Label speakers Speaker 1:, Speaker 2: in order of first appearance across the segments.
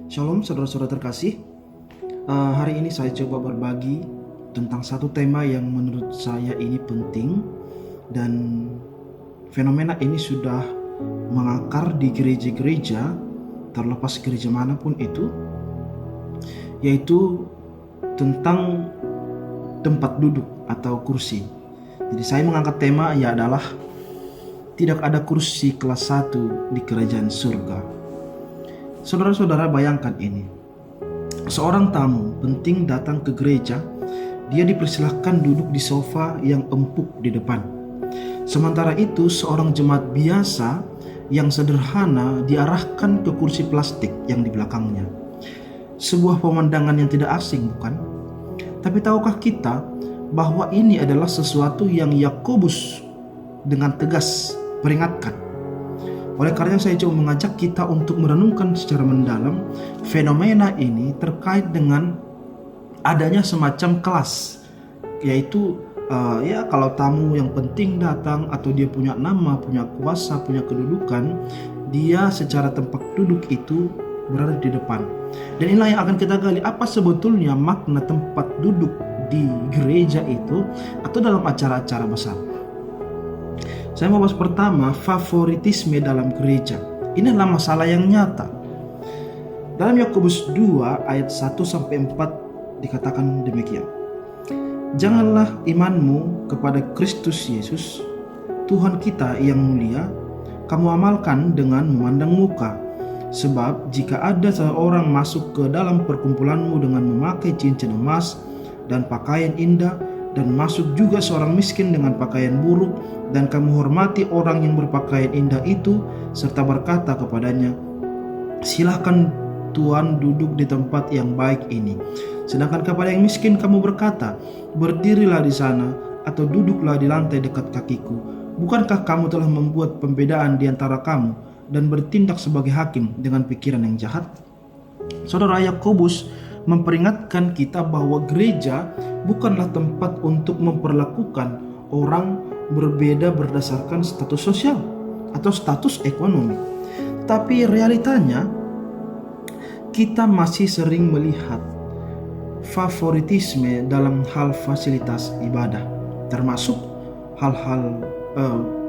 Speaker 1: Shalom saudara-saudara terkasih. Hari ini saya coba berbagi tentang satu tema yang menurut saya ini penting dan fenomena ini sudah mengakar di gereja-gereja, terlepas gereja manapun itu, yaitu tentang tempat duduk atau kursi. Jadi saya mengangkat tema adalah tidak ada kursi kelas 1 di kerajaan surga. Saudara-saudara, bayangkan ini. Seorang tamu penting datang ke gereja, dia dipersilahkan duduk di sofa yang empuk di depan. Sementara itu, seorang jemaat biasa yang sederhana diarahkan ke kursi plastik yang di belakangnya. Sebuah pemandangan yang tidak asing, bukan? Tapi tahukah kita bahwa ini adalah sesuatu yang Yakobus dengan tegas peringatkan? Oleh karena saya coba mengajak kita untuk merenungkan secara mendalam fenomena ini terkait dengan adanya semacam kelas, yaitu kalau tamu yang penting datang atau dia punya nama, punya kuasa, punya kedudukan, dia secara tempat duduk itu berada di depan. Dan inilah yang akan kita gali, apa sebetulnya makna tempat duduk di gereja itu atau dalam acara-acara besar. Saya mau bahas pertama, favoritisme dalam gereja. Ini adalah masalah yang nyata. Dalam Yakobus 2 ayat 1-4 dikatakan demikian. Janganlah imanmu kepada Kristus Yesus, Tuhan kita yang mulia, kamu amalkan dengan memandang muka. Sebab jika ada seorang masuk ke dalam perkumpulanmu dengan memakai cincin emas dan pakaian indah, dan masuk juga seorang miskin dengan pakaian buruk, dan kamu hormati orang yang berpakaian indah itu, serta berkata kepadanya, silahkan Tuhan duduk di tempat yang baik ini. Sedangkan kepada yang miskin kamu berkata, berdirilah di sana, atau duduklah di lantai dekat kakiku. Bukankah kamu telah membuat pembedaan di antara kamu, dan bertindak sebagai hakim dengan pikiran yang jahat? Saudara, Yakobus memperingatkan kita bahwa gereja bukanlah tempat untuk memperlakukan orang berbeda berdasarkan status sosial atau status ekonomi. Tapi realitanya kita masih sering melihat favoritisme dalam hal fasilitas ibadah, termasuk hal-hal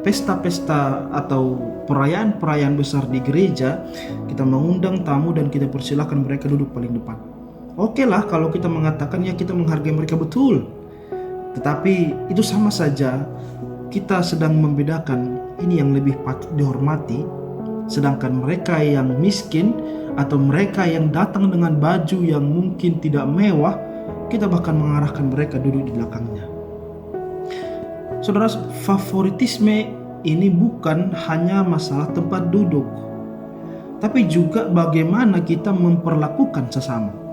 Speaker 1: pesta-pesta atau perayaan-perayaan besar di gereja. Kita mengundang tamu dan kita persilahkan mereka duduk paling depan. Oke lah kalau kita mengatakan ya kita menghargai mereka, betul. Tetapi itu sama saja kita sedang membedakan ini yang lebih patut dihormati, sedangkan mereka yang miskin atau mereka yang datang dengan baju yang mungkin tidak mewah, kita bahkan mengarahkan mereka duduk di belakangnya. Saudara, favoritisme ini bukan hanya masalah tempat duduk, tapi juga bagaimana kita memperlakukan sesama.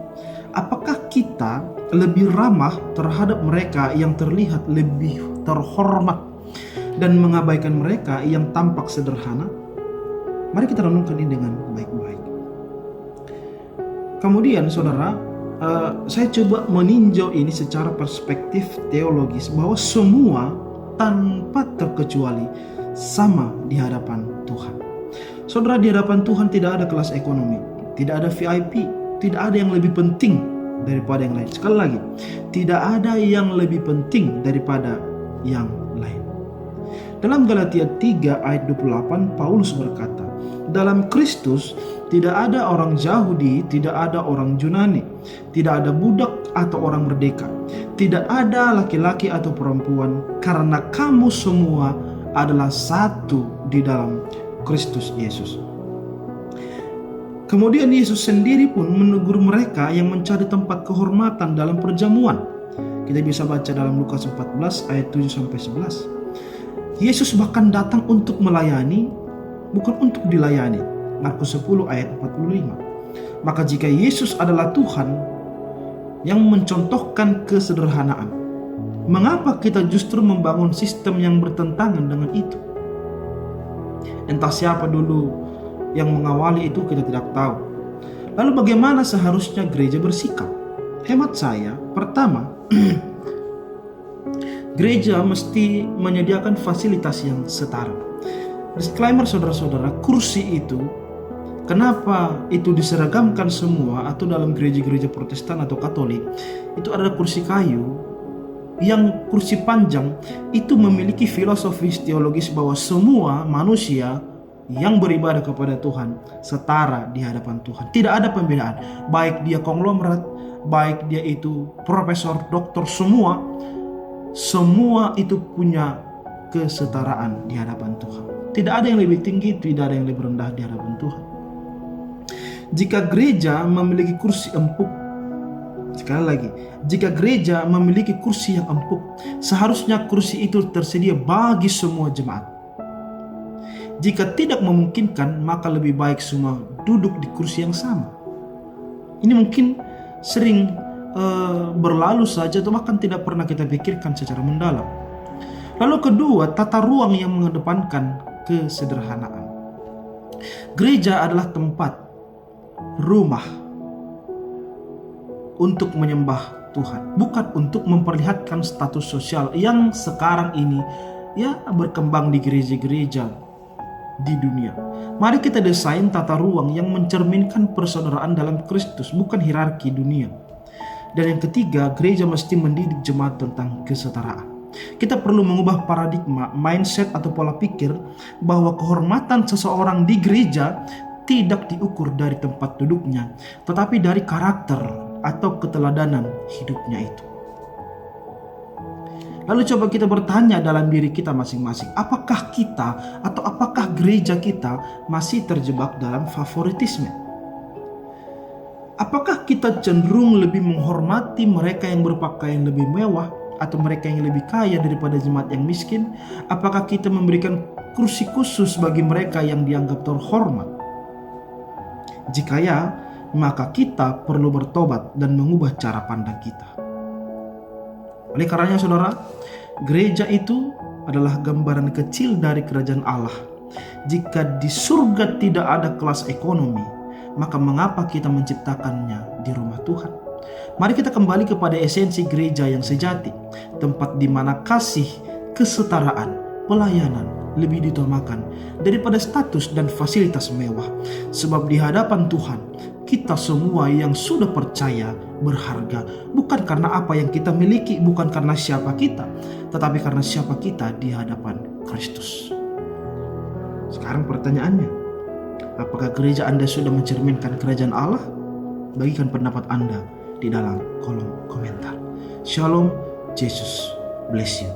Speaker 1: Apakah kita lebih ramah terhadap mereka yang terlihat lebih terhormat dan mengabaikan mereka yang tampak sederhana? Mari kita renungkan ini dengan baik-baik. Kemudian saudara, saya coba meninjau ini secara perspektif teologis bahwa semua tanpa terkecuali sama di hadapan Tuhan. Saudara, di hadapan Tuhan tidak ada kelas ekonomi, tidak ada VIP, tidak ada yang lebih penting daripada yang lain. Sekali lagi, tidak ada yang lebih penting daripada yang lain. Dalam Galatia 3 ayat 28, Paulus berkata, dalam Kristus tidak ada orang Yahudi, tidak ada orang Yunani, tidak ada budak atau orang merdeka, tidak ada laki-laki atau perempuan, karena kamu semua adalah satu di dalam Kristus Yesus. Kemudian Yesus sendiri pun menegur mereka yang mencari tempat kehormatan dalam perjamuan. Kita bisa baca dalam Lukas 14 ayat 7-11. Yesus bahkan datang untuk melayani, bukan untuk dilayani. Markus 10 ayat 45. Maka jika Yesus adalah Tuhan yang mencontohkan kesederhanaan, mengapa kita justru membangun sistem yang bertentangan dengan itu? Entah siapa dulu yang mengawali itu, kita tidak tahu. Lalu bagaimana seharusnya gereja bersikap? Hemat saya, pertama, gereja mesti menyediakan fasilitas yang setara. Disclaimer saudara-saudara, kursi itu Kenapa itu diseragamkan semua, atau dalam gereja-gereja Protestan atau Katolik itu ada kursi kayu, yang kursi panjang itu memiliki filosofis teologis bahwa semua manusia yang beribadah kepada Tuhan setara di hadapan Tuhan. Tidak ada pembedaan, baik dia konglomerat, baik dia itu profesor, doktor, semua itu punya kesetaraan di hadapan Tuhan. Tidak ada yang lebih tinggi, tidak ada yang lebih rendah di hadapan Tuhan. Jika gereja memiliki kursi empuk, sekali lagi, jika gereja memiliki kursi yang empuk, seharusnya kursi itu tersedia bagi semua jemaat. Jika tidak memungkinkan, maka lebih baik semua duduk di kursi yang sama. Ini mungkin sering berlalu saja atau bahkan tidak pernah kita pikirkan secara mendalam. Lalu kedua, tata ruang yang mengedepankan kesederhanaan. Gereja adalah tempat, rumah untuk menyembah Tuhan, bukan untuk memperlihatkan status sosial yang sekarang ini ya berkembang di gereja-gereja di dunia. Mari kita desain tata ruang yang mencerminkan persaudaraan dalam Kristus, bukan hierarki dunia. Dan yang ketiga, gereja mesti mendidik jemaat tentang kesetaraan. Kita perlu mengubah paradigma, mindset atau pola pikir bahwa kehormatan seseorang di gereja tidak diukur dari tempat duduknya, tetapi dari karakter atau keteladanan hidupnya itu. Lalu coba kita bertanya dalam diri kita masing-masing, apakah kita atau apakah gereja kita masih terjebak dalam favoritisme? Apakah kita cenderung lebih menghormati mereka yang berpakaian lebih mewah atau mereka yang lebih kaya daripada jemaat yang miskin? Apakah kita memberikan kursi khusus bagi mereka yang dianggap terhormat? Jika ya, maka kita perlu bertobat dan mengubah cara pandang kita. Oleh karenanya saudara, gereja itu adalah gambaran kecil dari kerajaan Allah. Jika di surga tidak ada kelas ekonomi, maka mengapa kita menciptakannya di rumah Tuhan? Mari kita kembali kepada esensi gereja yang sejati, tempat di mana kasih, kesetaraan, pelayanan lebih diutamakan daripada status dan fasilitas mewah. Sebab di hadapan Tuhan, kita semua yang sudah percaya berharga, bukan karena apa yang kita miliki, bukan karena siapa kita, tetapi karena siapa kita di hadapan Kristus. Sekarang pertanyaannya, apakah gereja Anda sudah mencerminkan kerajaan Allah? Bagikan pendapat Anda di dalam kolom komentar. Shalom, Jesus bless you.